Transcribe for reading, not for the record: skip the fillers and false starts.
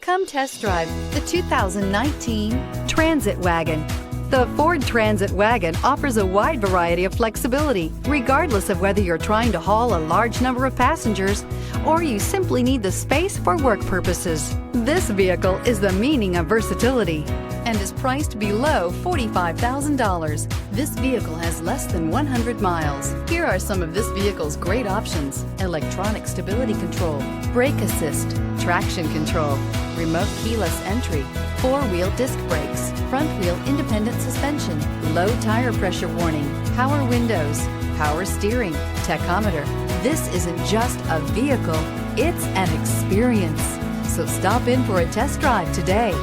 Come test drive the 2019 Transit Wagon. The Ford Transit Wagon offers a wide variety of flexibility, regardless of whether you're trying to haul a large number of passengers or you simply need the space for work purposes. This vehicle is the meaning of versatility and is priced below $45,000. This vehicle has less than 100 miles. Here are some of this vehicle's great options: electronic stability control, brake assist, traction control, remote keyless entry, four-wheel disc brakes, front-wheel independent suspension, low tire pressure warning, power windows, power steering, tachometer. This isn't just a vehicle, it's an experience. So stop in for a test drive today.